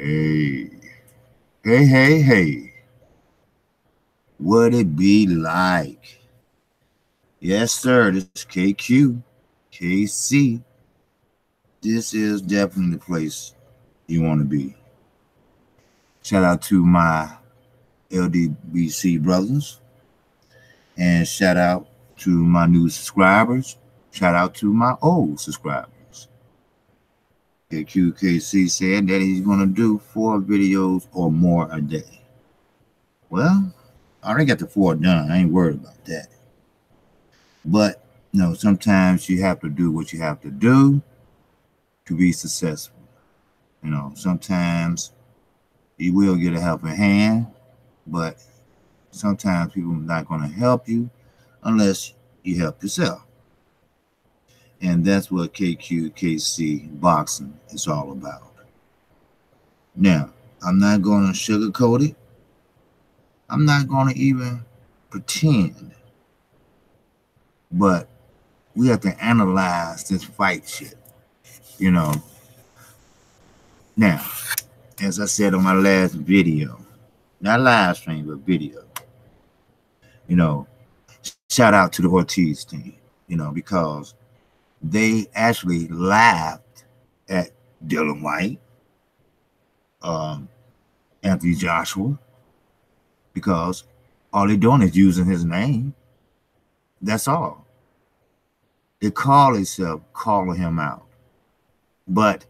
Hey, hey. What it be like? Yes, sir. This is Kqkc. This is definitely the place you want to be. Shout out to my LDBC brothers, and shout out to my new subscribers. Shout out to my old subscribers. Kqkc said that he's going to do 4 videos or more a day. Well, I already got the 4 done. I ain't worried about that. But sometimes you have to do what you have to do to be successful. Sometimes you will get a helping hand, but sometimes people are not going to help you unless you help yourself. And that's what Kqkc boxing is all about. Now, I'm not going to sugarcoat it. I'm not going to even pretend. But we have to analyze this fight shit. Now, as I said on my last video, not live stream, but video, shout out to the Ortiz team, because they actually laughed at Dylan White, Anthony Joshua, because all they're doing is using his name. That's all. They call themselves calling him out. But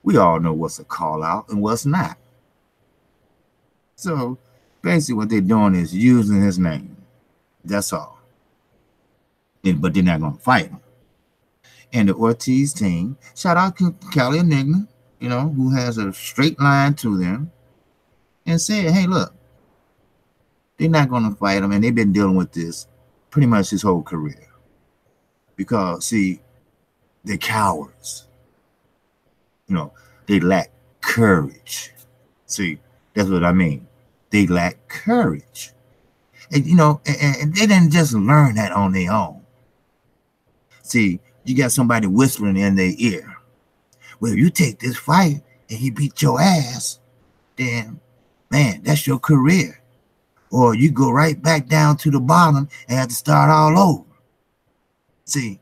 we all know what's a call out and what's not. So basically what they're doing is using his name. That's all. But they're not going to fight him. And the Ortiz team, shout out to Cali Enigma, who has a straight line to them, and said, hey, look, they're not going to fight him. And they've been dealing with this pretty much his whole career. Because, see, they're cowards. They lack courage. See, that's what I mean. They lack courage. And, and they didn't just learn that on their own. See, you got somebody whispering in their ear. Well, if you take this fight and he beat your ass, then, man, that's your career. Or you go right back down to the bottom and have to start all over. See,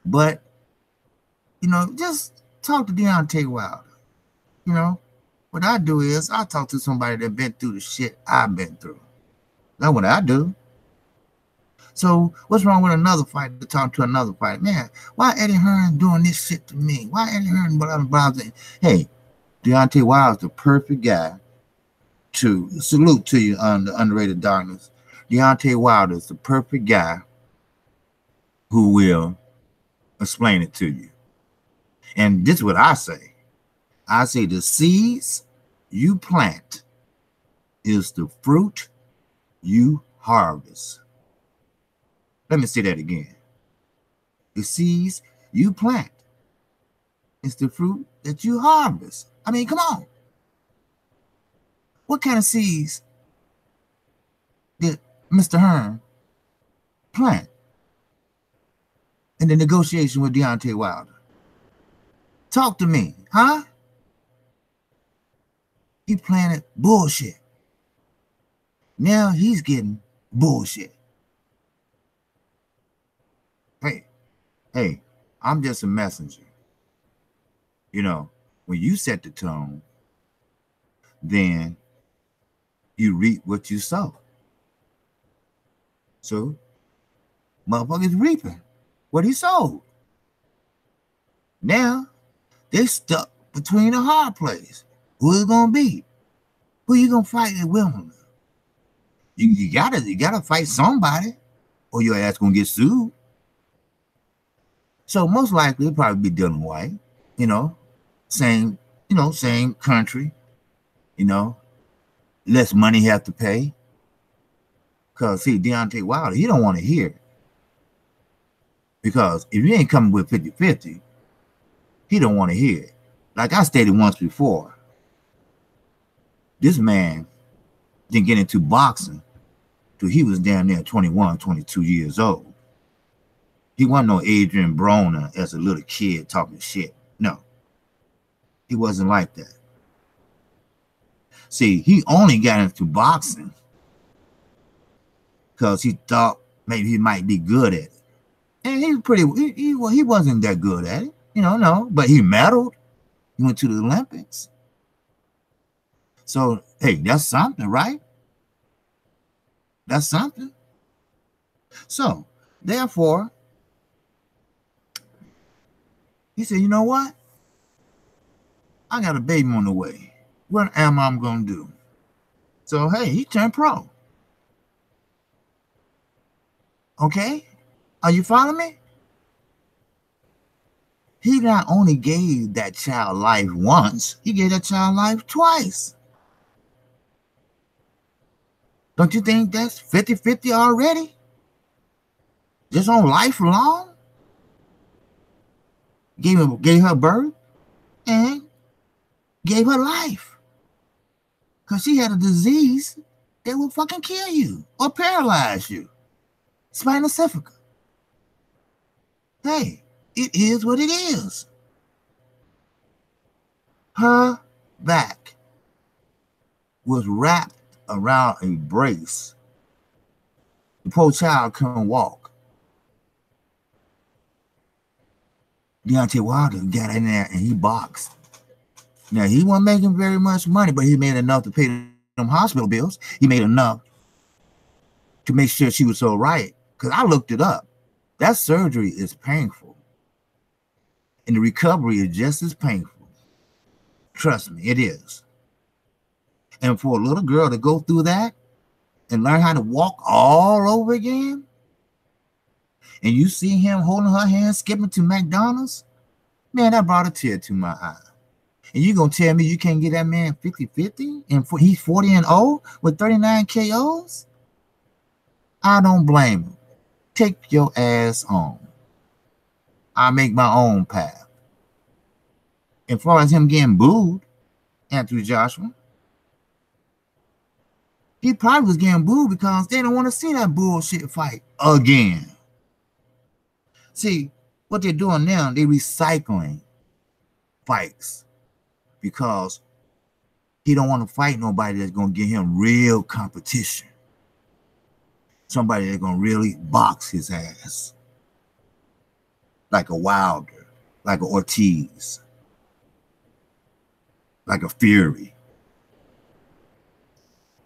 but, just talk to Deontay Wilder. What I do is I talk to somebody that been through the shit I've been through. That's what I do. So what's wrong with another fighter to talk to another fighter? Man, why Eddie Hearn doing this shit to me? Why Eddie Hearn blah? Hey, Deontay Wilder's the perfect guy to salute to you on the Underrated Darkness. Deontay Wilder is the perfect guy who will explain it to you. And this is what I say. I say the seeds you plant is the fruit you harvest. Let me say that again. The seeds you plant is the fruit that you harvest. I mean, come on. What kind of seeds did Mr. Hearn plant in the negotiation with Deontay Wilder? Talk to me, huh? He planted bullshit. Now he's getting bullshit. Hey, I'm just a messenger. When you set the tone, then you reap what you sow. So, motherfuckers reaping what he sowed. Now, they stuck between a hard place. Who is it gonna be? Who you gonna fight at Wimbledon? You gotta fight somebody, or your ass gonna get sued. So most likely it'll probably be Dylan White, same country, less money have to pay. Because see, Deontay Wilder, he don't want to hear it. Because if you ain't coming with 50-50, he don't want to hear it. Like I stated once before, this man didn't get into boxing till he was down there 21, 22 years old. He wasn't no Adrian Broner as a little kid talking shit. No, he wasn't like that. See, he only got into boxing because he thought maybe he might be good at it. And he wasn't that good at it, no, but he medaled. He went to the Olympics. So, hey, that's something, right? That's something. So, therefore, he said, you know what? I got a baby on the way. What am I going to do? So, hey, he turned pro. Okay? Are you following me? He not only gave that child life once, he gave that child life twice. Don't you think that's 50-50 already? Just on life alone? Gave her birth and gave her life. Because she had a disease that will fucking kill you or paralyze you. Spinal bifida. Hey, it is what it is. Her back was wrapped around a brace. The poor child couldn't walk. Deontay Wilder got in there and he boxed. Now, he wasn't making very much money, but he made enough to pay them hospital bills. He made enough to make sure she was all right. Because I looked it up. That surgery is painful. And the recovery is just as painful. Trust me, it is. And for a little girl to go through that and learn how to walk all over again, and you see him holding her hand, skipping to McDonald's, man, that brought a tear to my eye. And you going to tell me you can't get that man 50-50? And he's 40-0 with 39 KOs? I don't blame him. Take your ass on. I make my own path. As far as him getting booed, Anthony Joshua, he probably was getting booed because they don't want to see that bullshit fight again. See, what they're doing now, they're recycling fights because he don't want to fight nobody that's going to give him real competition. Somebody that's going to really box his ass. Like a Wilder, like a Ortiz, like a Fury.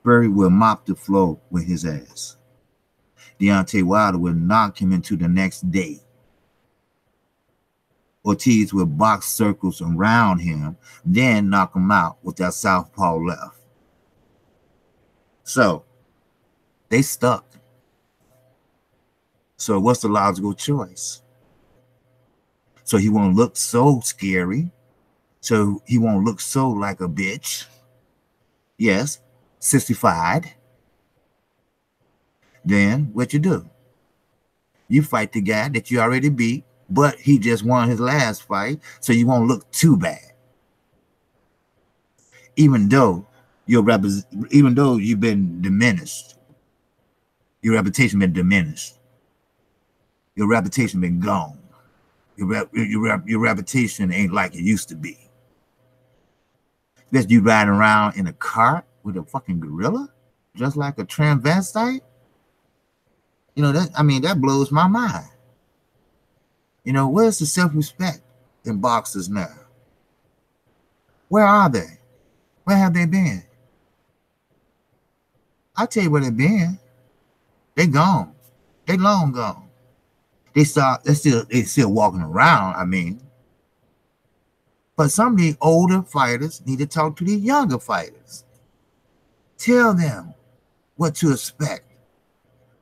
Fury will mop the floor with his ass. Deontay Wilder will knock him into the next day. Ortiz will box circles around him, then knock him out with that southpaw left. So, they stuck. So what's the logical choice? So he won't look so scary. So he won't look so like a bitch. Yes, sissified. Then what you do? You fight the guy that you already beat, but he just won his last fight, so you won't look too bad. Even though you've been diminished, your reputation been diminished. Your reputation been gone. Your reputation ain't like it used to be. Just you riding around in a cart with a fucking gorilla, just like a transvestite. That blows my mind. Where's the self-respect in boxers now? Where are they? Where have they been? I'll tell you where they've been. They gone. They long gone. They still walking around, But some of the older fighters need to talk to the younger fighters. Tell them what to expect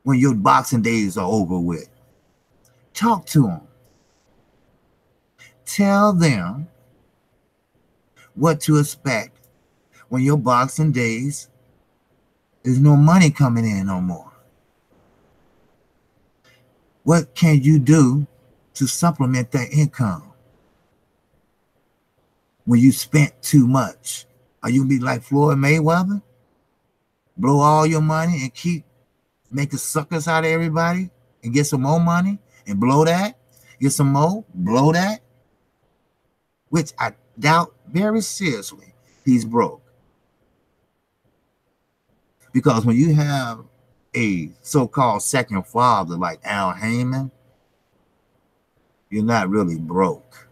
when your boxing days are over with. Talk to them. Tell them what to expect when your boxing days, there's no money coming in no more. What can you do to supplement that income when you spent too much? Are you going to be like Floyd Mayweather? Blow all your money and keep making suckers out of everybody and get some more money and blow that? Get some more, blow that? Which I doubt very seriously he's broke. Because when you have a so-called second father like Al Heyman, you're not really broke.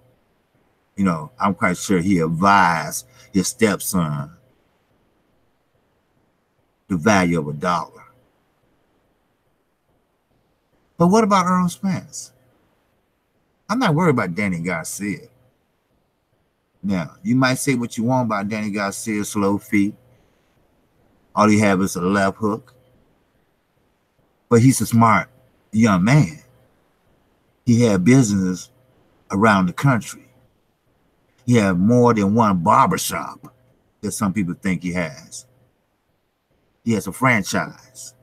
You know, I'm quite sure he advised his stepson the value of $1. But what about Earl Spence? I'm not worried about Danny Garcia. Now, you might say what you want about Danny Garcia's slow feet. All he have is a left hook. But he's a smart young man. He had business around the country. He had more than one barbershop that some people think he has. He has a franchise.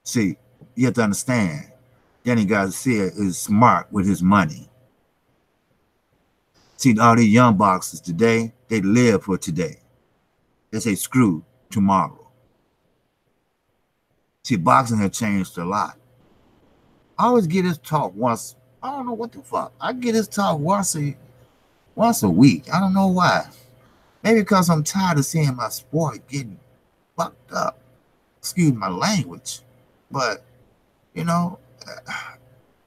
See, you have to understand, Danny Garcia is smart with his money. See, all these young boxers today, they live for today. They say, screw tomorrow. See, boxing has changed a lot. I always get this talk once. I don't know what the fuck. I get this talk once a week. I don't know why. Maybe because I'm tired of seeing my sport getting fucked up. Excuse my language. But, you know,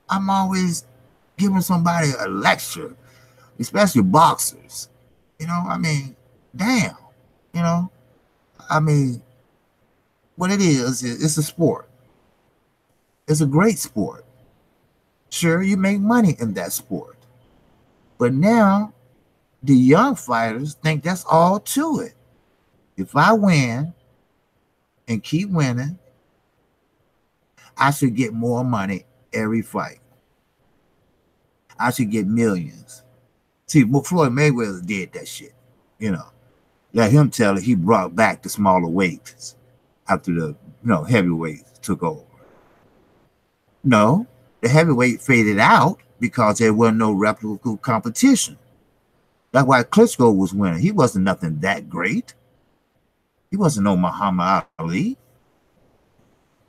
I'm always giving somebody a lecture, especially boxers. You know, I mean, damn. You know, I mean, what it is, it's a sport. It's a great sport. Sure, you make money in that sport. But now, the young fighters think that's all to it. If I win and keep winning, I should get more money every fight. I should get millions. See, Floyd Mayweather did that shit. You know, let him tell it. He brought back the smaller weights after the heavyweights took over. No, the heavyweight faded out because there was no reputable competition. That's why Klitschko was winning. He wasn't nothing that great. He wasn't no Muhammad Ali.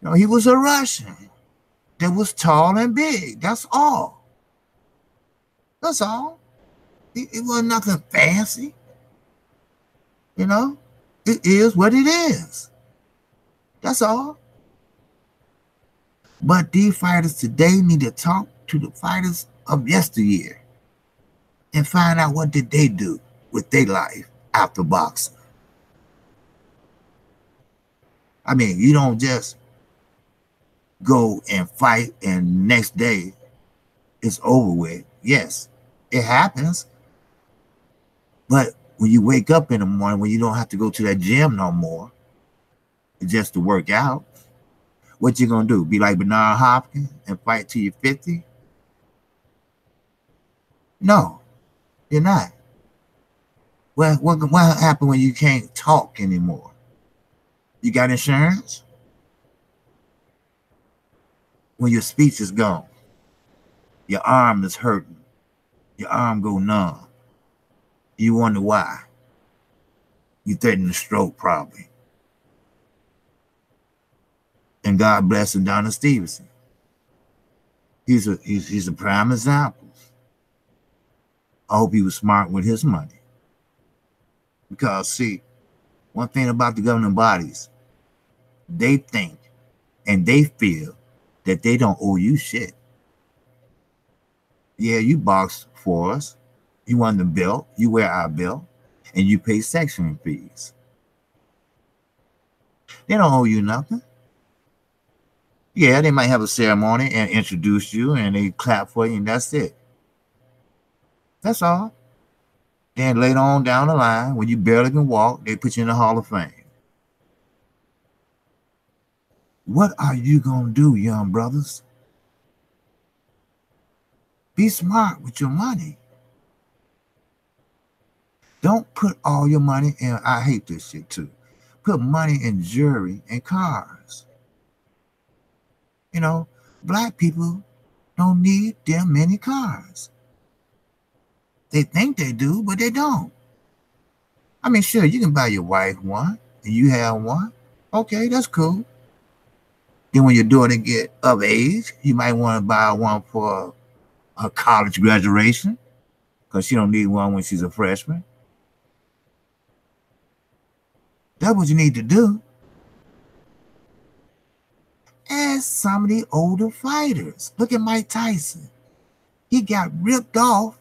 No, he was a Russian that was tall and big. That's all. That's all. It wasn't nothing fancy. You know, it is what it is. That's all. But these fighters today need to talk to the fighters of yesteryear and find out what did they do with their life after boxing. I mean, you don't just go and fight and next day it's over with. Yes, it happens. But when you wake up in the morning, when you don't have to go to that gym no more, just to work out, what you gonna do? Be like Bernard Hopkins and fight till you're 50? No, you're not. Well, what happened when you can't talk anymore? You got insurance? When your speech is gone, your arm is hurting, your arm go numb. You wonder why. You threatened a stroke probably. And God bless Adonis Stevenson. He's a prime example. I hope he was smart with his money. Because see, one thing about the governing bodies, they think and they feel that they don't owe you shit. Yeah, you boxed for us. You won the belt. You wear our belt. And you pay section fees. They don't owe you nothing. Yeah, they might have a ceremony and introduce you and they clap for you and that's it. That's all. Then later on down the line, when you barely can walk, they put you in the Hall of Fame. What are you going to do, young brothers? Be smart with your money. Don't put all your money in, I hate this shit too, put money in jewelry and cars. You know, black people don't need them many cars. They think they do, but they don't. I mean, sure, you can buy your wife one, and you have one. Okay, that's cool. Then when your daughter get of age, you might want to buy one for her college graduation, because she don't need one when she's a freshman. That's what you need to do. As some of the older fighters. Look at Mike Tyson. He got ripped off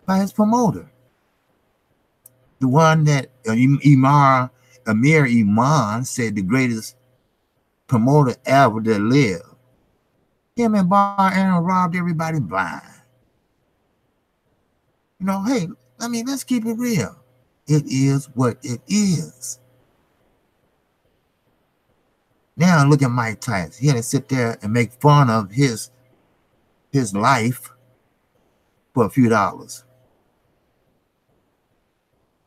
by his promoter. The one that Amir Iman said the greatest promoter ever that lived. Him and Bar Aaron robbed everybody blind. You know, hey, I mean, let's keep it real. It is what it is. Now look at Mike Tyson. He had to sit there and make fun of his life for a few dollars.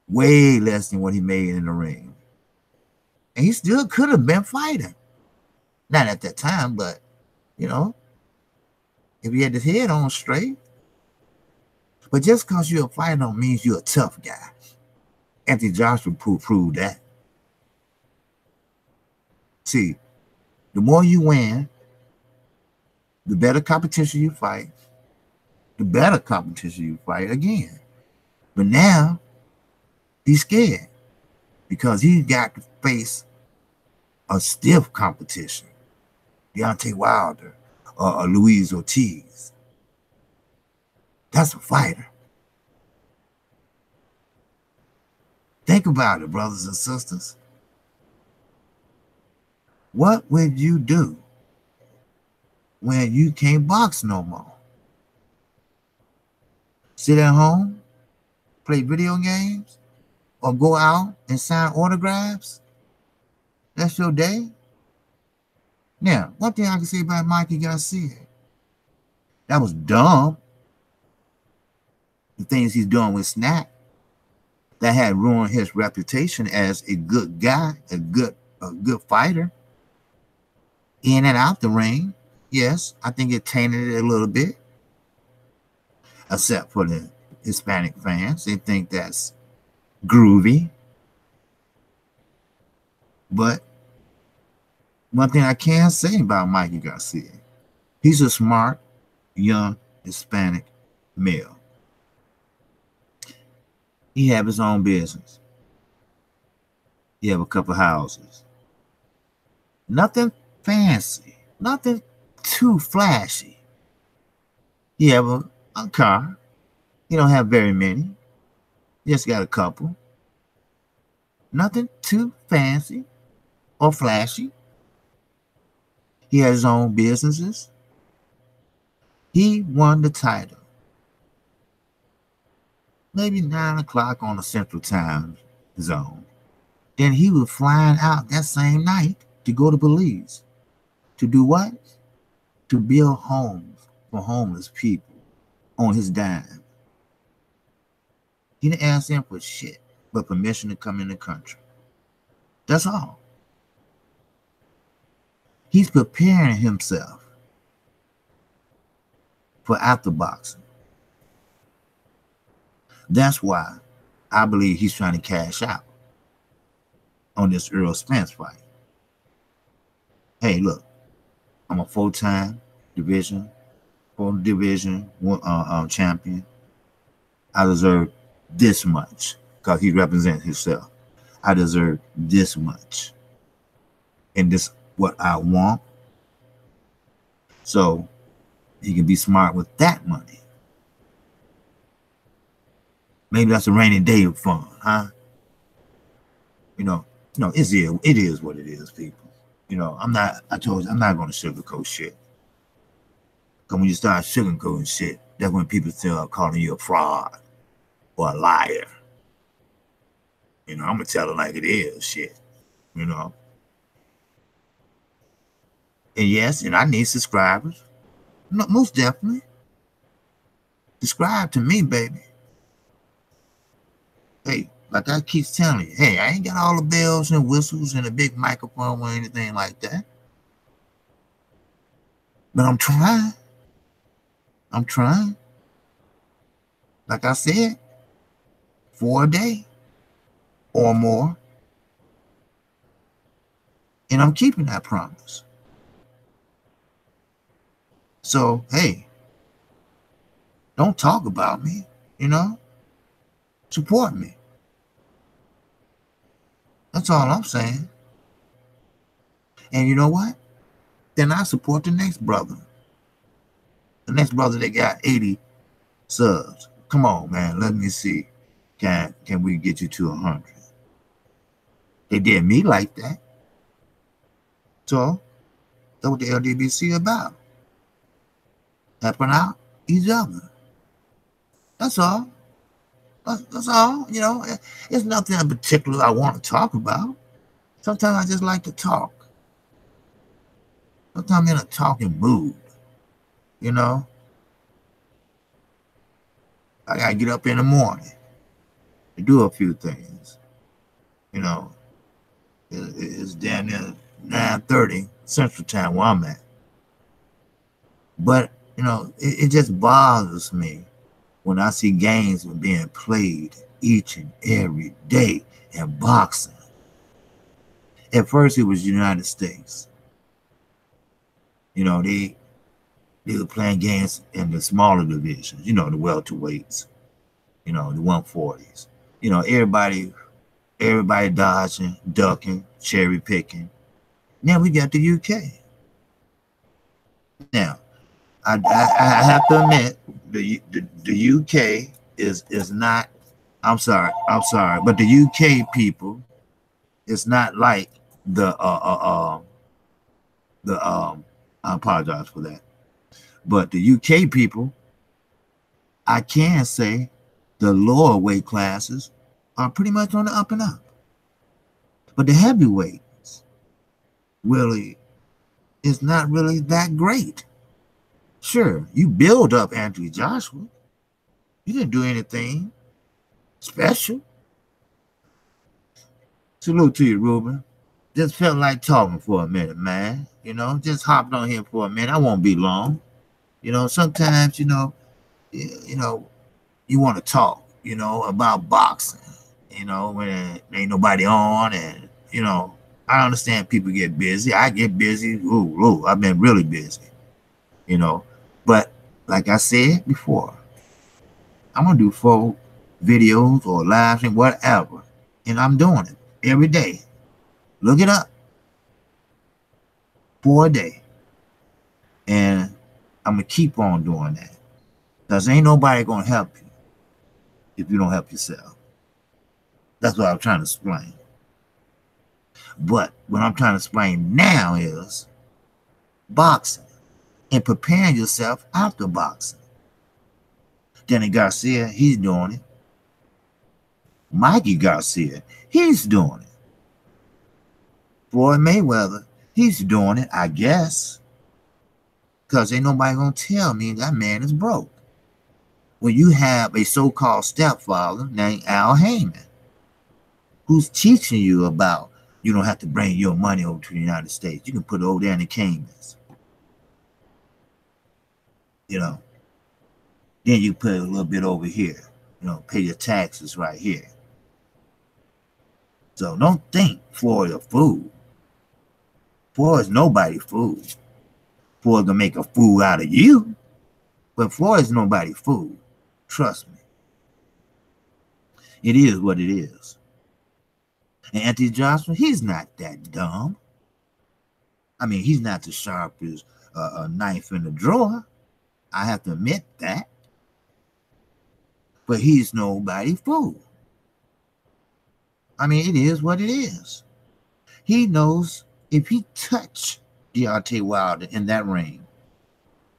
Way less than what he made in the ring. And he still could have been fighting. Not at that time, but, you know, if he had his head on straight. But just because you're a fighter don't mean you're a tough guy. Anthony Joshua proved that. See, the more you win, the better competition you fight, the better competition you fight again. But now, he's scared because he's got to face a stiff competition. Deontay Wilder or Luis Ortiz. That's a fighter. Think about it, brothers and sisters. What would you do when you can't box no more? Sit at home, play video games, or go out and sign autographs? That's your day? Now, one thing I can say about Mikey Garcia, that was dumb. The things he's doing with Snack, that had ruined his reputation as a good guy, a good fighter. In and out the ring, yes, I think it tainted it a little bit. Except for the Hispanic fans. They think that's groovy. But one thing I can say about Mikey Garcia, he's a smart, young, Hispanic male. He have his own business. He have a couple houses. Nothing fancy. Nothing too flashy. He have a car. He don't have very many. He just got a couple. Nothing too fancy or flashy. He has his own businesses. He won the title. Maybe 9 o'clock on the Central Time Zone. Then he was flying out that same night to go to Belize. To do what? To build homes for homeless people on his dime. He didn't ask them for shit but permission to come in the country. That's all. He's preparing himself for after boxing. That's why I believe he's trying to cash out on this Earl Spence fight. Hey, look, I'm a full-time division champion. I deserve this much because he represents himself. I deserve this much. And this what I want. So he can be smart with that money. Maybe that's a rainy day fund, huh? You know, it is what it is, people. You know, I'm not going to sugarcoat shit. Because when you start sugarcoating shit, that's when people start calling you a fraud or a liar. You know, I'm going to tell it like it is, shit. You know. And yes, and I need subscribers. No, most definitely. Subscribe to me, baby. Hey, like I keep telling you, hey, I ain't got all the bells and whistles and a big microphone or anything like that. But I'm trying. I'm trying. Like I said, 4 a day or more. And I'm keeping that promise. So, hey, don't talk about me, you know? Support me. That's all I'm saying. And you know what? Then I support the next brother. The next brother that got 80 subs. Come on, man. Let me see. Can we get you to 100? They did me like that. So that's what the LDBC about. Helping out each other. That's all. That's all. You know, it's nothing in particular I want to talk about. Sometimes I just like to talk. Sometimes I'm in a talking mood. You know, I gotta get up in the morning and do a few things. You know, it's down there 9:30 Central Time where I'm at. But you know, it just bothers me when I see games being played each and every day in boxing. At first, it was the United States. You know, they were playing games in the smaller divisions. You know, the welterweights. You know, the 140s. You know, everybody dodging, ducking, cherry picking. Now we got the UK. Now, I have to admit the UK is not. I'm sorry, but the UK people is not like the I apologize for that, but the UK people, I can say, the lower weight classes are pretty much on the up and up, but the heavyweights really is not really that great. Sure, you build up Anthony Joshua. You didn't do anything special. Salute to you, Ruben. Just felt like talking for a minute, man. You know, just hopped on here for a minute. I won't be long. You know, sometimes, you know, you want to talk, you know, about boxing, you know, when there ain't nobody on, and, you know, I understand people get busy. I get busy. Ooh, I've been really busy, you know. But like I said before, I'm going to do 4 videos or lives and whatever. And I'm doing it every day. Look it up. 4 a day. And I'm going to keep on doing that. Because ain't nobody going to help you if you don't help yourself. That's what I'm trying to explain. But what I'm trying to explain now is boxing and preparing yourself after boxing. Danny Garcia, he's doing it. Mikey Garcia, he's doing it. Floyd Mayweather, he's doing it, I guess. Because ain't nobody going to tell me that man is broke. When you have a so-called stepfather named Al Heyman, who's teaching you about you don't have to bring your money over to the United States. You can put it over there in the Caymans. You know. Then you put a little bit over here. You know, pay your taxes right here. So don't think Floyd a fool. Floyd's nobody fool. Floyd gonna make a fool out of you. But Floyd's nobody fool. Trust me. It is what it is. And Anthony Joshua, he's not that dumb. I mean, he's not the sharpest knife in the drawer. I have to admit that. But he's nobody fool. I mean, it is what it is. He knows if he touch Deontay Wilder in that ring,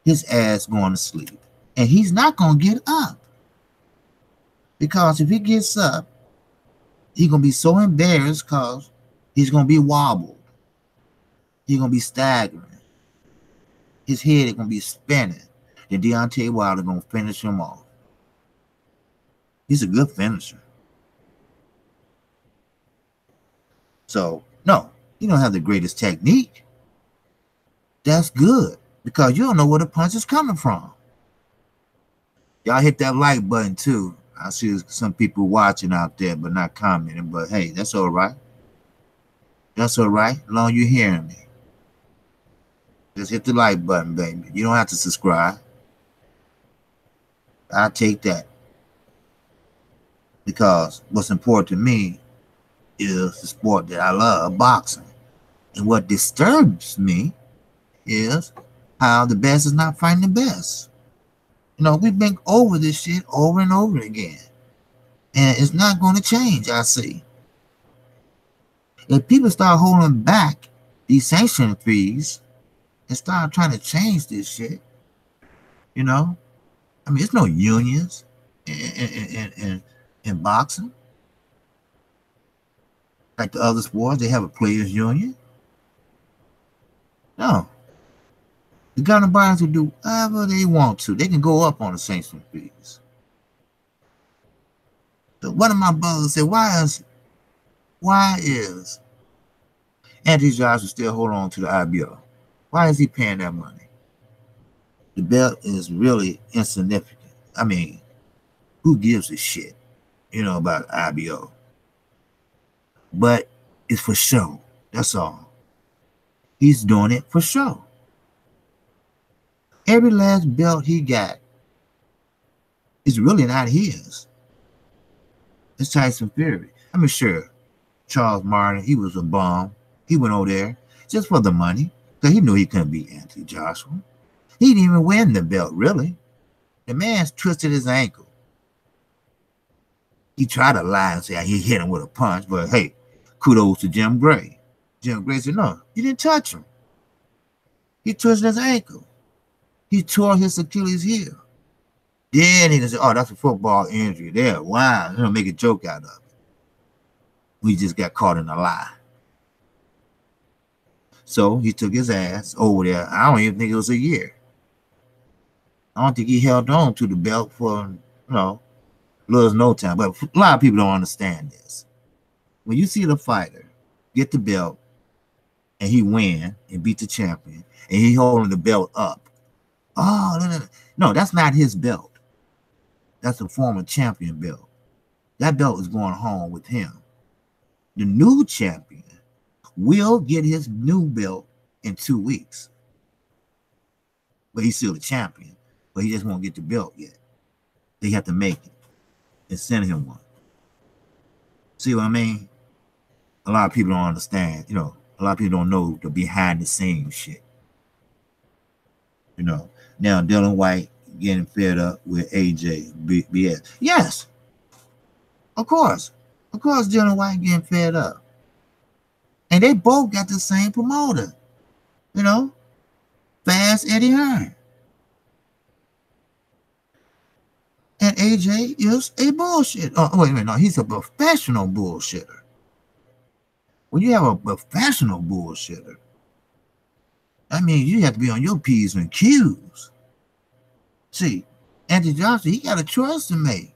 his ass going to sleep. And he's not going to get up. Because if he gets up, he's going to be so embarrassed because he's going to be wobbled. He's going to be staggering. His head is going to be spinning. Then Deontay Wilder going to finish him off. He's a good finisher. So, no, you don't have the greatest technique. That's good because you don't know where the punch is coming from. Y'all hit that like button too. I see some people watching out there but not commenting. But hey, that's all right. That's all right. As long as you're hearing me. Just hit the like button, baby. You don't have to subscribe. I'll take that. Because what's important to me is the sport that I love, boxing. And what disturbs me is how the best is not fighting the best. You know, we've been over this shit over and over again. And it's not going to change, I see. If people start holding back these sanction fees and start trying to change this shit, you know, I mean, it's no unions in boxing. Like the other sports, they have a players union. No. The governing bodies will do whatever they want to. They can go up on the sanction fees. So one of my brothers said, why is Anthony Joshua still holding on to the IBO? Why is he paying that money? The belt is really insignificant. I mean, who gives a shit, you know, about IBO? But it's for show. That's all. He's doing it for show. Every last belt he got is really not his. It's Tyson Fury. I mean, sure, Charles Martin, he was a bum. He went over there just for the money because he knew he couldn't beat Anthony Joshua. He didn't even win the belt, really. The man's twisted his ankle. He tried to lie and say he hit him with a punch, but hey, kudos to Jim Gray. Jim Gray said, no, you didn't touch him. He twisted his ankle. He tore his Achilles heel. Then he said, oh, that's a football injury there. Wow, he'll make a joke out of it. We just got caught in a lie. So he took his ass over there. I don't even think it was a year. I don't think he held on to the belt for, you know, little no time. But a lot of people don't understand this. When you see the fighter get the belt and he win and beat the champion and he holding the belt up. Oh, no, that's not his belt. That's a former champion belt. That belt is going home with him. The new champion will get his new belt in 2 weeks. But he's still a champion. But he just won't get the belt yet. They have to make it and send him one. See what I mean? A lot of people don't understand. You know, a lot of people don't know the behind the scenes shit. You know, now Dylan White getting fed up with AJ BS. Yes, of course. Of course, Dylan White getting fed up. And they both got the same promoter. You know, Fast Eddie Hearn. And AJ is a bullshit. Oh, wait a minute, no, he's a professional bullshitter. When you have a professional bullshitter, I mean, you have to be on your P's and Q's. See, Anthony Johnson, he got a choice to make.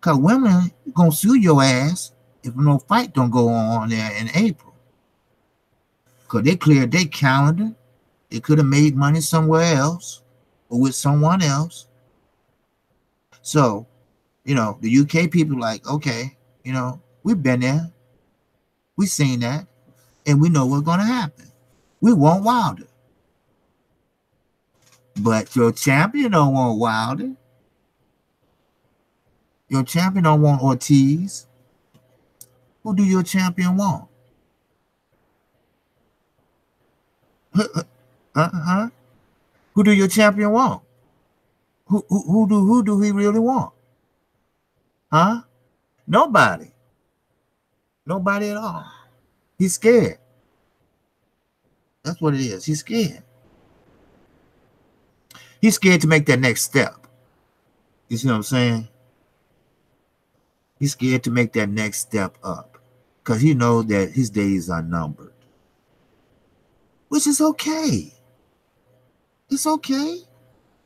Because women going to sue your ass if no fight don't go on there in April. Because they cleared their calendar. They could have made money somewhere else or with someone else. So, you know, the UK people like, okay, you know, we've been there. We've seen that. And we know what's going to happen. We want Wilder. But your champion don't want Wilder. Your champion don't want Ortiz. Who do your champion want? Who do your champion want? Who do he really want? Huh? Nobody. Nobody at all. He's scared. That's what it is. He's scared. He's scared to make that next step. You see what I'm saying? He's scared to make that next step up because he knows that his days are numbered, which is okay. It's okay.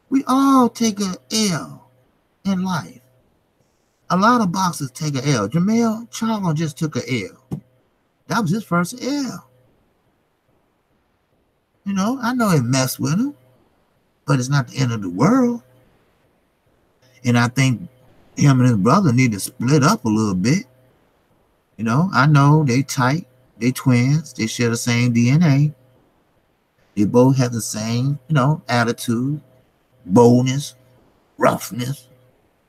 We all take an L in life. A lot of boxers take an L. Jermell Charlo just took an L. That was his first L. You know, I know it messed with him, but it's not the end of the world. And I think him and his brother need to split up a little bit. You know, I know they tight, they twins, they share the same DNA. They both have the same, you know, attitude, boldness, roughness,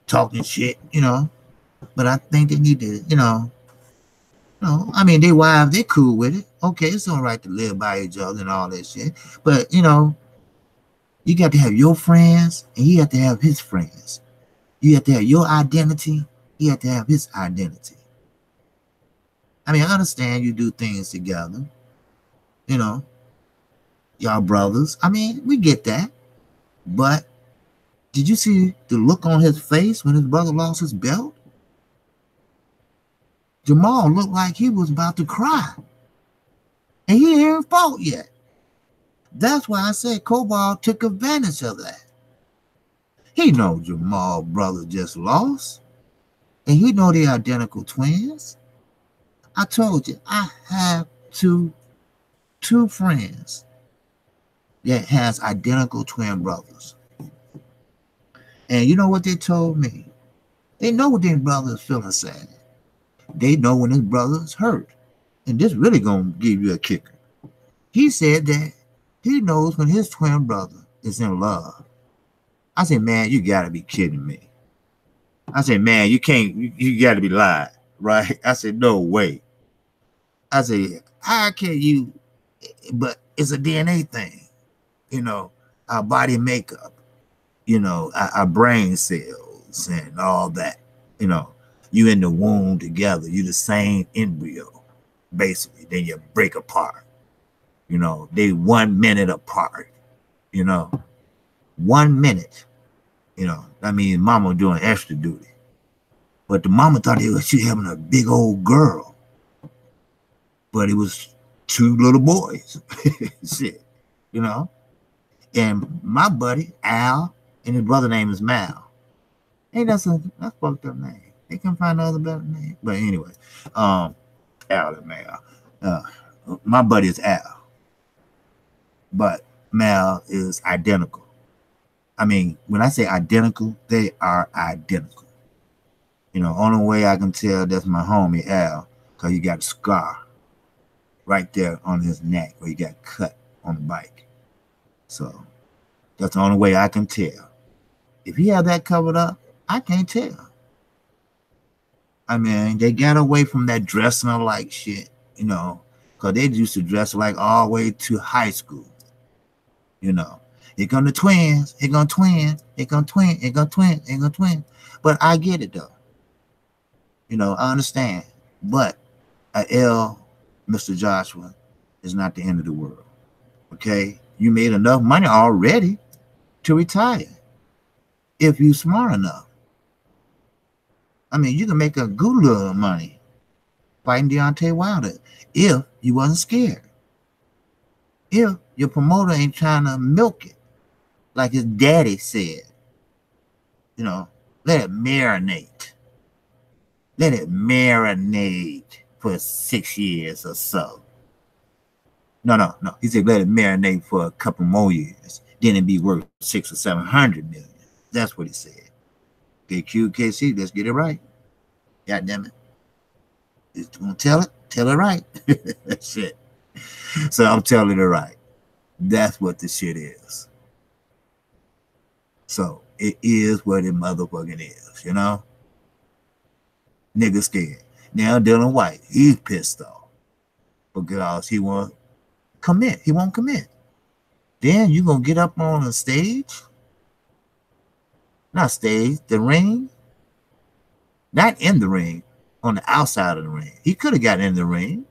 talking shit, you know. But I think they need to, you know, No, I mean, they wives, they cool with it. Okay, it's all right to live by each other and all that shit. But, you got to have your friends and he have to have his friends. You have to have your identity. He have to have his identity. I mean, I understand you do things together. Y'all brothers. I mean, we get that. But did you see the look on his face when his brother lost his belt? Jamal looked like he was about to cry. And he ain't even fought yet. That's why I said Kqkc took advantage of that. He know Jamal brother just lost. And he know they're identical twins. I told you, I have two friends that has identical twin brothers. And you know what they told me? They know when their brother is feeling sad. They know when his brother is hurt. And this really gonna give you a kicker. He said that he knows when his twin brother is in love. I said, man, you gotta be kidding me. I said, man, you gotta be lying, right? I said, no way. I said, how can you, but it's a DNA thing, our body makeup, our brain cells and all that, you in the womb together, you the same embryo, basically, then you break apart, they 1 minute apart, 1 minute, that means mama doing extra duty. But the mama thought she having a big old girl. But it was 2 little boys. Shit. And my buddy, Al, and his brother name is Mal. Hey, that's fucked up name. They can find another better name. But anyway, Al and Mal. My buddy is Al. But Mal is identical. I mean, when I say identical, they are identical. Only way I can tell that's my homie Al, because he got a scar right there on his neck where he got cut on the bike. So that's the only way I can tell. If he had that covered up, I can't tell. I mean, they got away from that dressing alike shit, because they used to dress like all the way to high school. Here come the twins, here come twin, here come twin, here come twin, here come twin. But I get it though. I understand. But Mr. Joshua, is not the end of the world. Okay? You made enough money already to retire. If you're smart enough. I mean, you can make a good little money fighting Deontay Wilder if you wasn't scared. If your promoter ain't trying to milk it, like his daddy said. Let it marinate. Let it marinate for 6 years or so. No. He said let it marinate for a couple more years. Then it'd be worth 600 or 700 million. That's what he said. Okay, Kqkc, let's get it right. God damn it. If you want to tell it right. That's it. So I'm telling it right. That's what the shit is. So it is what it motherfucking is, Nigga scared. Now Dylan White, he's pissed off because he won't commit. He won't commit. Then you gonna get up on the stage? Not stage, the ring. Not in the ring, on the outside of the ring. He could have got in the ring.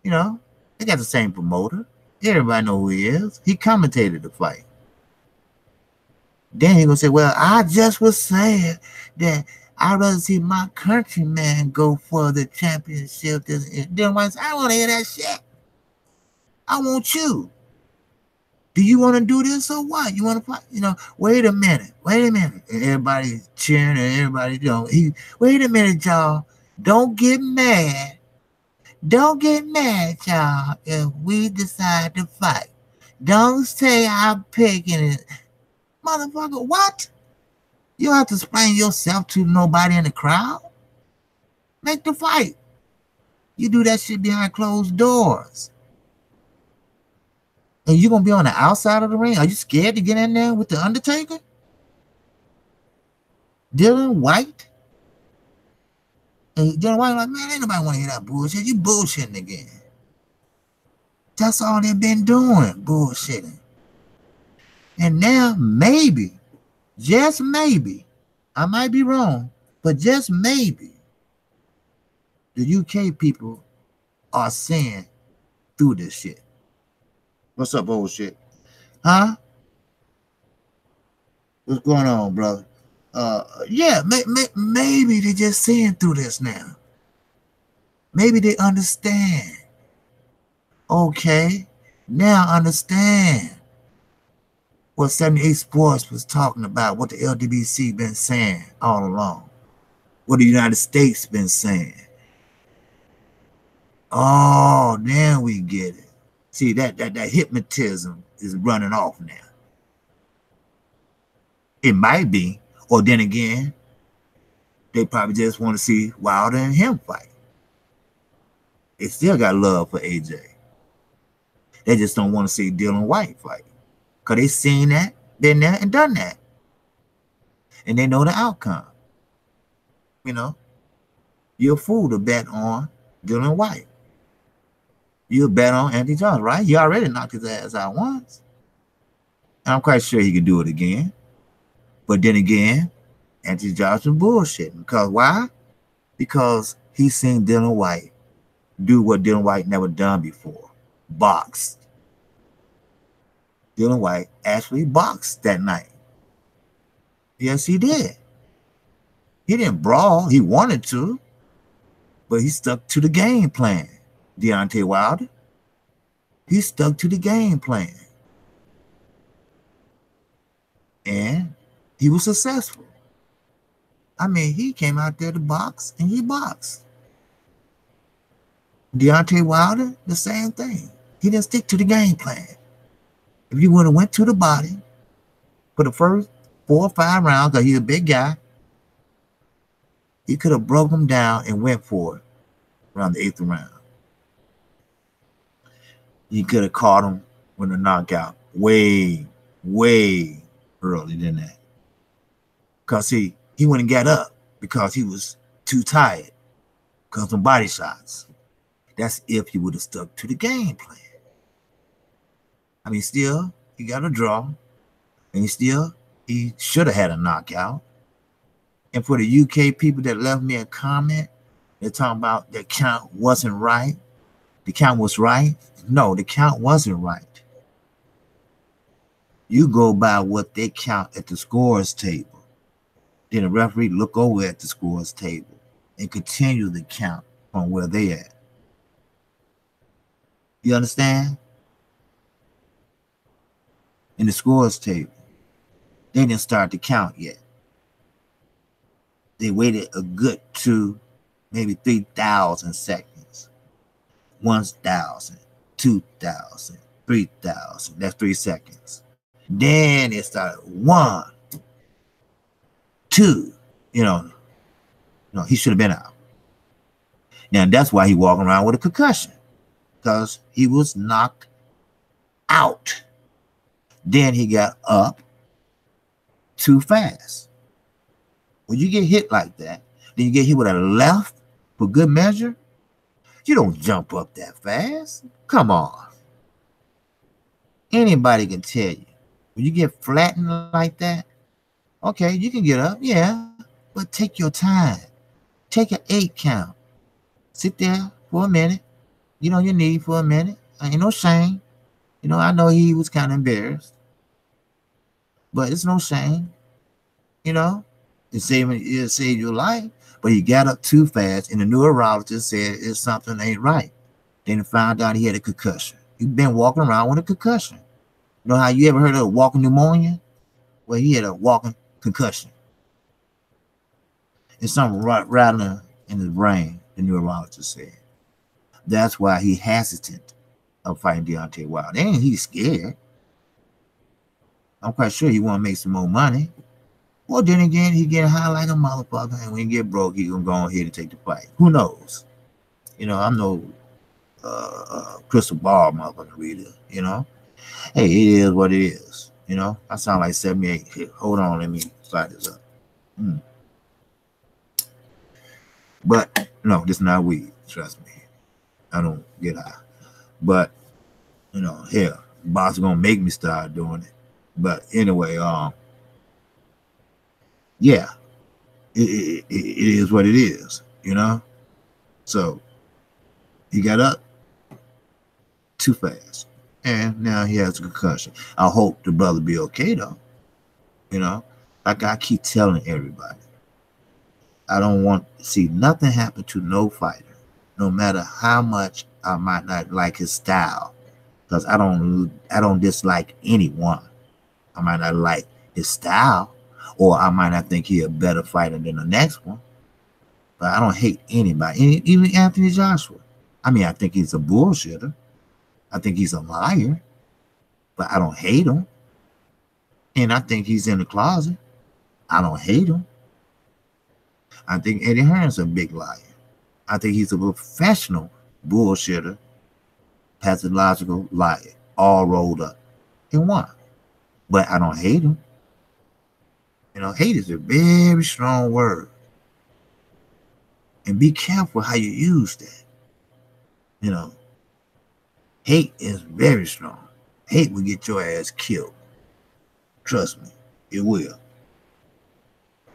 They got the same promoter. Everybody know who he is. He commentated the fight. Then he gonna say, well, I just was saying that I'd rather see my countryman go for the championship. Then I want to hear that shit. I want you. Do you want to do this or what? You want to fight? Wait a minute. And everybody's cheering and everybody, wait a minute, y'all. Don't get mad. Don't get mad, y'all, if we decide to fight. Don't say I'm picking it. Motherfucker, what? You don't have to explain yourself to nobody in the crowd. Make the fight. You do that shit behind closed doors. And you're going to be on the outside of the ring? Are you scared to get in there with The Undertaker? Dylan White? And Dylan White like, man, ain't nobody want to hear that bullshit. You bullshitting again. That's all they've been doing, bullshitting. And now maybe, just maybe, I might be wrong, but just maybe, the UK people are seeing through this shit. What's up, old shit? Huh? What's going on, brother? Yeah, maybe they're just seeing through this now. Maybe they understand. Okay, now understand what 78 Sports was talking about, what the LDBC been saying all along, what the United States been saying. Oh, now we get it. See, that hypnotism is running off now. It might be, or then again, they probably just want to see Wilder and him fight. They still got love for AJ. They just don't want to see Dylan White fight. Because they seen that, been there, and done that. And they know the outcome. You know, you're a fool to bet on Dylan White. You'll bet on Anthony Johnson, right? He already knocked his ass out once. And I'm quite sure he could do it again. But then again, Anthony Johnson bullshitting. Because why? Because he's seen Dylan White do what Dylan White never done before. Box. Dylan White actually boxed that night. Yes, he did. He didn't brawl. He wanted to. But he stuck to the game plan. Deontay Wilder. He stuck to the game plan. And he was successful. I mean, he came out there to box, and he boxed. Deontay Wilder, the same thing. He didn't stick to the game plan. If you would have went to the body for the first 4 or 5 rounds, because he's a big guy, he could have broke him down and went for it around the 8th round. You could have caught him with a knockout way, way early than that. Because he wouldn't get up because he was too tired because of some body shots. That's if he would have stuck to the game plan. I mean, still, he got a draw. And he should have had a knockout. And for the UK people that left me a comment, they're talking about the count wasn't right. The count was right. No, the count wasn't right. You go by what they count at the scores table. Then the referee look over at the scores table and continue the count on where they at. You understand? In the scores table, they didn't start the count yet. They waited a good 2, maybe 3,000 seconds. 1,000, 2,000, 3,000. That's 3 seconds. Then it started 1, 2. No, he should have been out. Now that's why he walking around with a concussion, because he was knocked out. Then he got up too fast. When you get hit like that, then you get hit with a left for good measure, you don't jump up that fast. Come on. Anybody can tell you. When you get flattened like that, okay, you can get up, yeah, but take your time. Take an 8 count. Sit there for a minute. Get on your knee for a minute. Ain't no shame. I know he was kind of embarrassed, but it's no shame. It saved your life, but he got up too fast, and the neurologist said it's something ain't right. Then he found out he had a concussion. He's been walking around with a concussion. You know how you ever heard of a walking pneumonia? Well, he had a walking concussion. It's something rattling in his brain, the neurologist said. That's why he hesitant of fighting Deontay Wilder. And he's scared. I'm quite sure he want to make some more money. Well, then again, he get high like a motherfucker, and when he get broke, he gonna go ahead and take the fight. Who knows? I'm no crystal ball motherfucker reader. Hey, it is what it is. I sound like 78. Hey, hold on, let me slide this up. But No, this is not weed. Trust me. I don't get high. But, hell, boss gonna make me start doing it. But anyway, yeah, it is what it is, So he got up too fast. And now he has a concussion. I hope the brother be okay though. Like I keep telling everybody. I don't want to see nothing happen to no fighter, no matter how much I might not like his style. Because I don't dislike anyone. I might not like his style, or I might not think he's a better fighter than the next one. But I don't hate anybody, even Anthony Joshua. I mean, I think he's a bullshitter. I think he's a liar, but I don't hate him. And I think he's in the closet. I don't hate him. I think Eddie Hearn's a big liar. I think he's a professional bullshitter, pathological liar, all rolled up in one. But I don't hate him. Hate is a very strong word. And be careful how you use that. Hate is very strong. Hate will get your ass killed. Trust me, it will.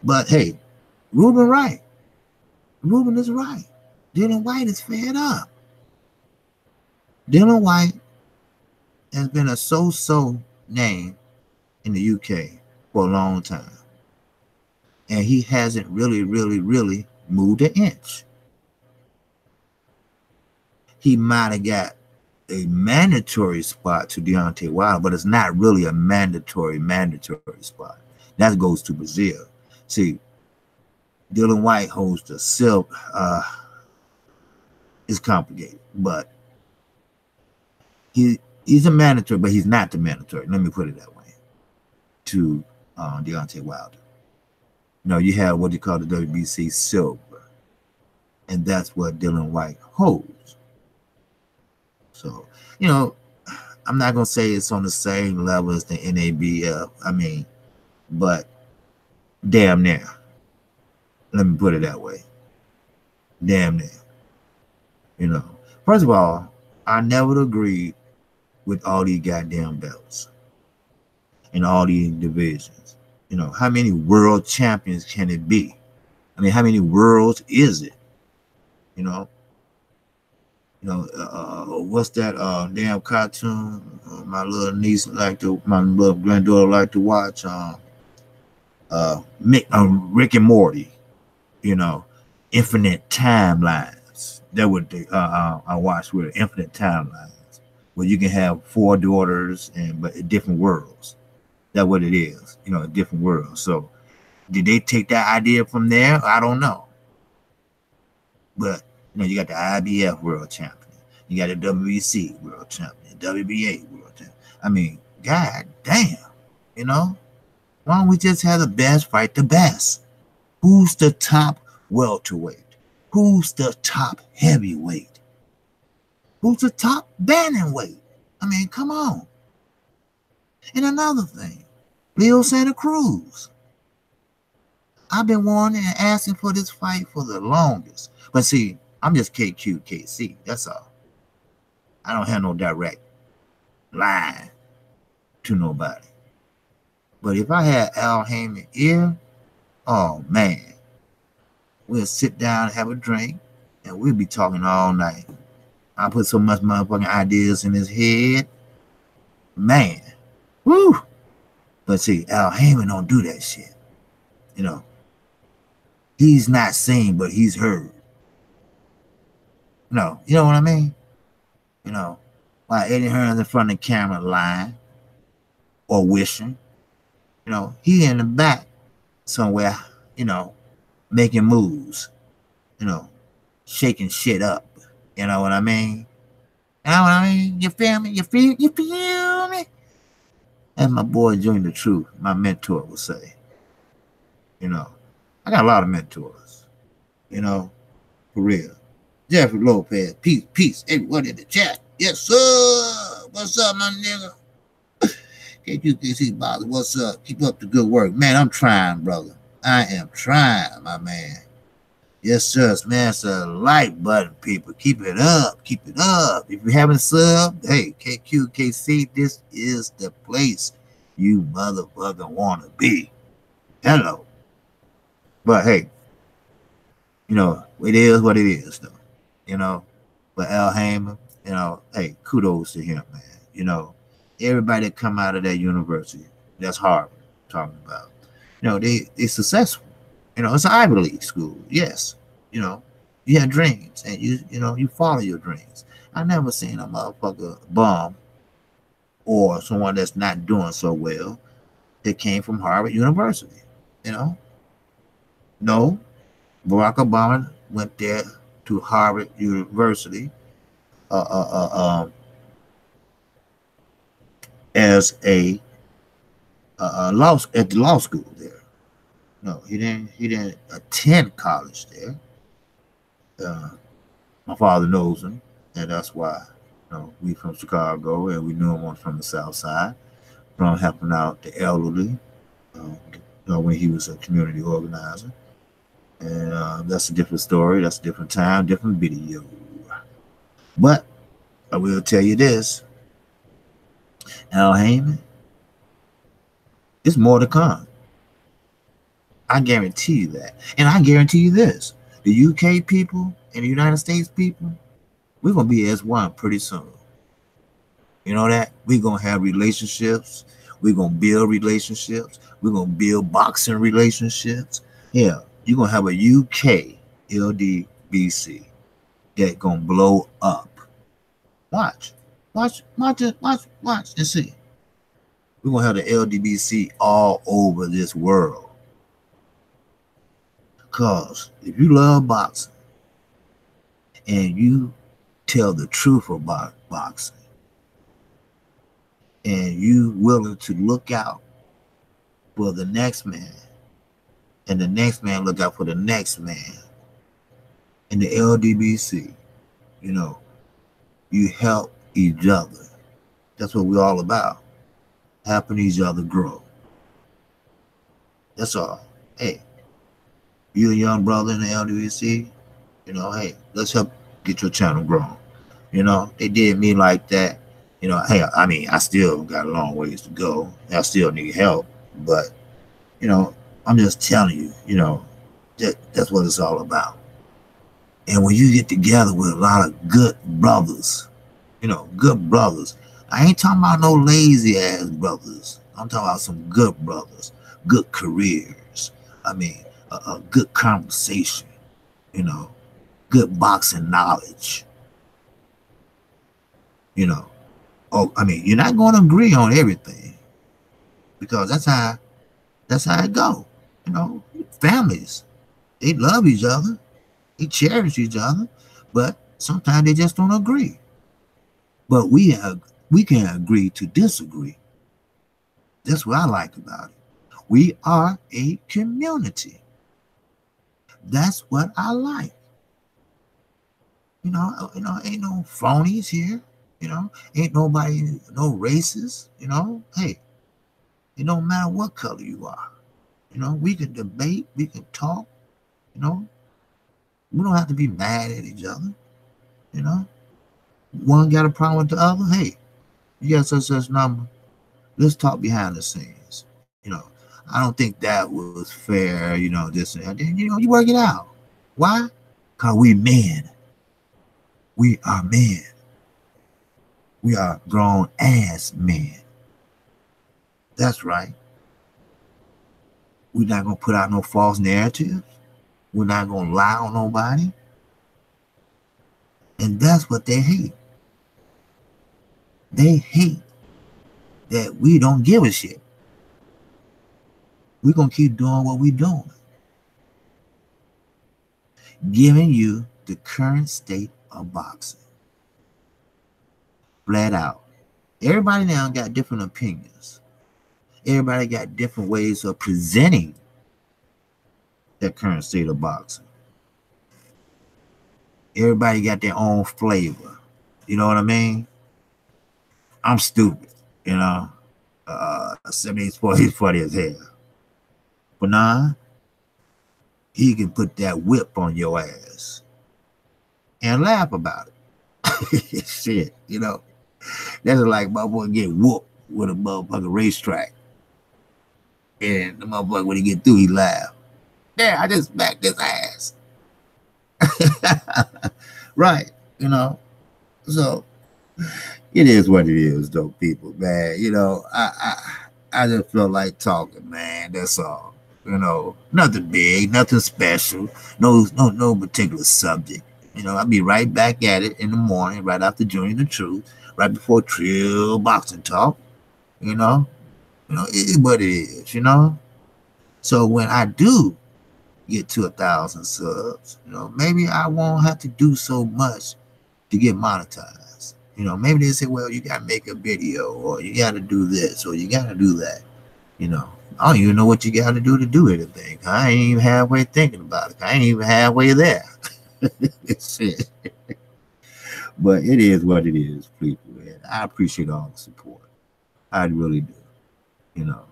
But hey, Ruben right. Ruben is right. Dylan White is fed up. Dylan White has been a so-so name in the UK for a long time. And he hasn't really moved an inch. He might have got a mandatory spot to Deontay Wilder, but it's not really a mandatory spot. That goes to Brazil. See, Dylan White holds the silk. It's complicated, but he's a mandatory, but he's not the mandatory. Let me put it that way. To Deontay Wilder. You have what you call the WBC silver, and that's what Dylan White holds. So, I'm not gonna say it's on the same level as the NABF. I mean, but damn near. Let me put it that way. Damn near. First of all, I never agreed with all these goddamn belts and all these divisions. How many world champions can it be? I mean, how many worlds is it? What's that damn cartoon my little niece my little granddaughter like to watch? Rick and Morty. Infinite timelines. That would I watched with infinite timelines, where you can have 4 daughters but different worlds. That's what it is. A different world. So, did they take that idea from there? I don't know. But you got the IBF world champion. You got the WBC world champion, WBA world champion. I mean, god damn. Why don't we just have the best fight the best? Who's the top welterweight? Who's the top heavyweight? Who's the top bantamweight? I mean, come on. And another thing, Leo Santa Cruz. I've been wanting and asking for this fight for the longest. But see, I'm just Kqkc. That's all. I don't have no direct line to nobody. But if I had Al Heyman here, oh man, we'll sit down and have a drink, and we'll be talking all night. I put so much motherfucking ideas in his head. Man. Woo! But see, Al Heyman don't do that shit. He's not seen, but he's heard. No, you know what I mean? While Eddie Hearn's in front of the camera lying or wishing, he in the back somewhere, making moves, shaking shit up. You know what I mean? You feel me? You feel me? As my boy Junior the Truth, my mentor, would say. I got a lot of mentors, for real. Jeffrey Lopez, peace, everyone in the chat. Yes, sir. What's up, my nigga? Kqkc Bobby, what's up? Keep up the good work. Man, I'm trying, brother. I am trying, my man. Yes, sir. Smash the like button, people. Keep it up. Keep it up. If you haven't subbed, hey, Kqkc, this is the place you motherfucking want to be. Hello. But hey, it is what it is, though. You know, but Al Heyman, hey, kudos to him, man. Everybody that come out of that university, that's Harvard, talking about. They successful. It's an Ivy League school. Yes. You know, you have dreams and you follow your dreams. I never seen a motherfucker bum or someone that's not doing so well that came from Harvard University. You know, no, Barack Obama went there to Harvard University uh, uh, uh, um, as a at the law school there. No, he didn't attend college there. Uh, my father knows him, and that's why we from Chicago, and we knew him from the South Side, from helping out the elderly. When he was a community organizer, and that's a different story. That's a different time, different video. But I will tell you this, Al Heyman, it's more to come. I guarantee you that, and I guarantee you this: the UK people and the United States people, we're gonna be as one pretty soon. You know that? We're gonna have relationships. We're gonna build relationships. We're gonna build boxing relationships. Yeah, you're gonna have a UK LDBC that gonna blow up. Watch and see. We're gonna have the LDBC all over this world. Cause if you love boxing and you tell the truth about boxing, and you willing to look out for the next man, and the next man look out for the next man, in the LDBC, you help each other. That's what we're all about. Helping each other grow. That's all. Hey, you a young brother in the LDBC, hey, let's help get your channel grown. They did me like that. Hey, I mean, I still got a long ways to go. I still need help, but I'm just telling you, that's what it's all about. And when you get together with a lot of good brothers, good brothers, I ain't talking about no lazy ass brothers. I'm talking about some good brothers, good careers. I mean, a good conversation, good boxing knowledge. I mean, you're not going to agree on everything, because that's how it go. Families, they love each other, they cherish each other, but sometimes they just don't agree. But we can agree to disagree. That's what I like about it. We are a community. That's what I like. Ain't no phonies here. Ain't nobody, no racists. Hey, it don't matter what color you are. We can debate, we can talk. We don't have to be mad at each other. One got a problem with the other. Hey, you got such number. Let's talk behind the scenes. I don't think that was fair. This and that. You work it out. Why? Because we men. We are men. We are grown ass men. That's right. We're not going to put out no false narratives. We're not going to lie on nobody. And that's what they hate. They hate that we don't give a shit. We're going to keep doing what we're doing. Giving you the current state of boxing. Flat out. Everybody now got different opinions. Everybody got different ways of presenting the current state of boxing. Everybody got their own flavor. You know what I mean? I'm stupid, 70s, 40s, funny as hell. But nah, he can put that whip on your ass and laugh about it. Shit, you know. That's like motherfucker get whooped with a motherfucking racetrack. And the motherfucker, when he get through, he laugh. Yeah, I just smacked his ass. Right, you know. So it is what it is, though, people, man. You know, I just feel like talking, man. That's all. You know, nothing big, nothing special, no particular subject. You know, I'll be right back at it in the morning, right after Joining the Truth, right before Trill Boxing Talk. You know, it is what it is. You know. So when I do get to 1,000 subs, you know, maybe I won't have to do so much to get monetized. You know, maybe they say, well, you got to make a video, or you got to do this, or you got to do that. You know, I don't even know what you got to do anything. I ain't even halfway thinking about it. I ain't even halfway there. Shit. But it is what it is, people. And I appreciate all the support. I really do. You know,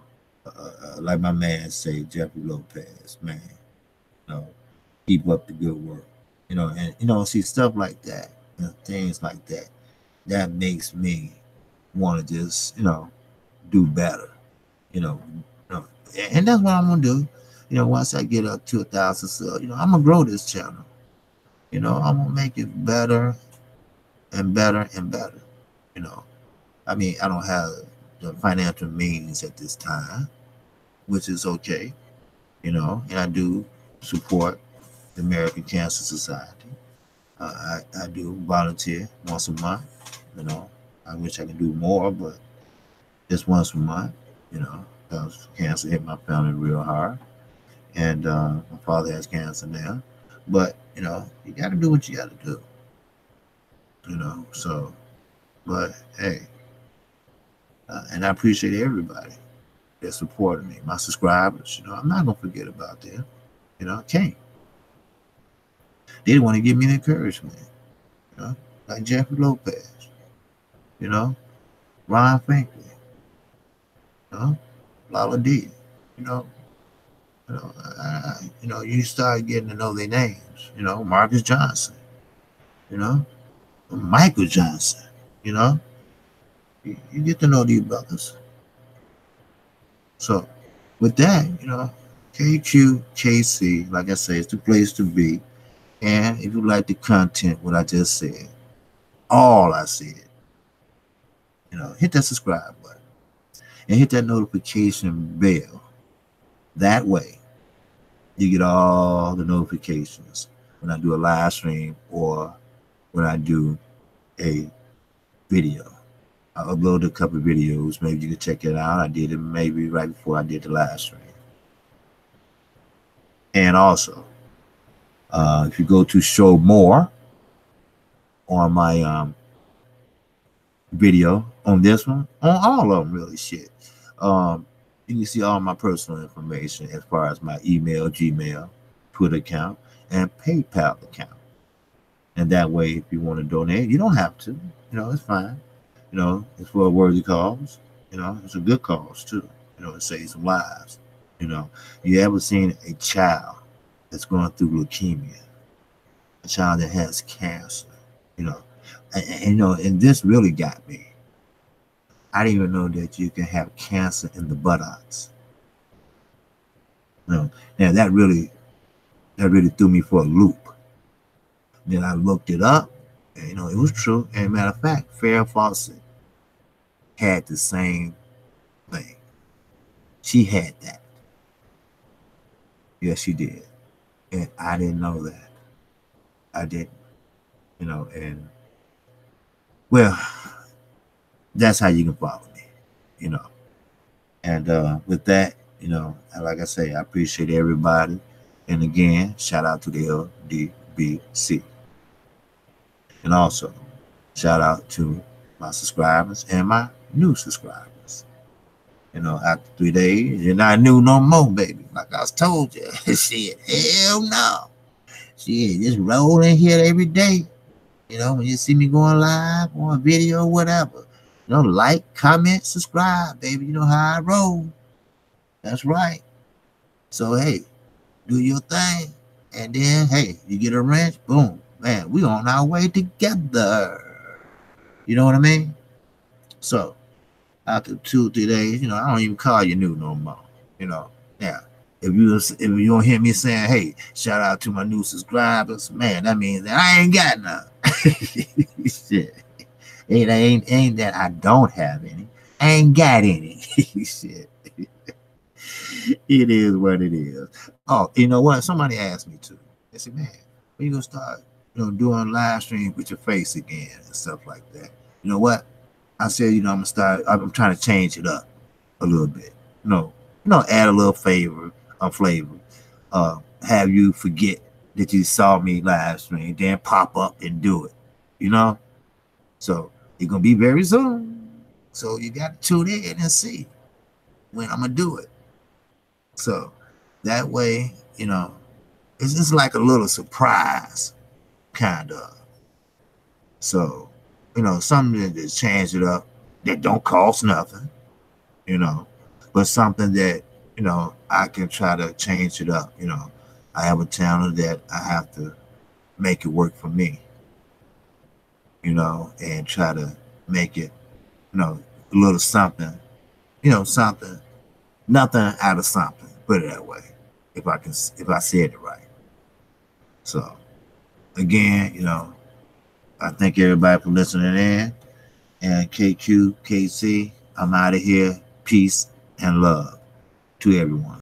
like my man say, Jeffrey Lopez, man, you know, keep up the good work. You know, and see stuff like that, things like that, that makes me want to just, do better. And that's what I'm gonna do. Once I get up to 1,000 subs, I'm gonna grow this channel. I'm gonna make it better and better and better. I mean, I don't have the financial means at this time, which is okay. And I do support the American Cancer Society. I do volunteer once a month. I wish I could do more, but just once a month. Because cancer hit my family real hard, and my father has cancer now. But you got to do what you got to do. So, but hey, and I appreciate everybody that supported me, my subscribers. I'm not gonna forget about them. I can't. They want to give me the encouragement. Like Jeffrey Lopez. Ron Finkley. Lala D. You start getting to know their names. Marcus Johnson. Michael Johnson. You get to know these brothers. So, with that, Kqkc, like I say, it's the place to be. And if you like the content, what I just said, all I said, hit that subscribe button and hit that notification bell. That way, you get all the notifications when I do a live stream or when I do a video. I uploaded a couple of videos. Maybe you can check it out. I did it maybe right before I did the live stream. And also, if you go to show more on my video, on this one, on all of them, really, shit. You can see all my personal information as far as my email, Gmail, Twitter account, and PayPal account. And that way, if you want to donate, you don't have to. It's fine. It's for a worthy cause. It's a good cause too. It saves some lives. You ever seen a child that's going through leukemia, a child that has cancer, and this really got me. I didn't even know that you can have cancer in the buttocks. Now that really threw me for a loop. Then I looked it up, and it was true. And matter of fact, Farrah Fawcett had the same thing. She had that. Yes, she did. And I didn't know that. I didn't. And well, that's how you can follow me, And with that, like I say, I appreciate everybody. And again, shout out to the LDBC. And also, shout out to my subscribers and my new subscribers. After 3 days, you're not new no more, baby. Like I told you. Shit, hell no. Shit, just roll in here every day. When you see me going live on a video, whatever. Like, comment, subscribe, baby. You know how I roll. That's right. So, hey, do your thing, and then hey, you get a wrench, boom, man, we on our way together. You know what I mean? So after 2 3 days, I don't even call you new no more. You know, now if you don't hear me saying, hey, shout out to my new subscribers, man, that means that I ain't got none. Shit. Ain't that I don't have any. I ain't got any. Shit. It is what it is. Oh, you know what? Somebody asked me to. They said, man, when you gonna start, doing live streams with your face again and stuff like that? You know what? I said, I'm trying to change it up a little bit. Add a little flavor. Have you forget that you saw me live stream, then pop up and do it. So it's gonna be very soon. So you got to tune in and see when I'm gonna do it. So that way, it's just like a little surprise, kind of. So, something that just change it up that don't cost nothing, but something that, I can try to change it up. I have a channel that I have to make it work for me, and try to make it, a little something, something, nothing out of something, put it that way, if I said it right. So again, I thank everybody for listening in. And Kqkc, I'm out of here. Peace and love to everyone.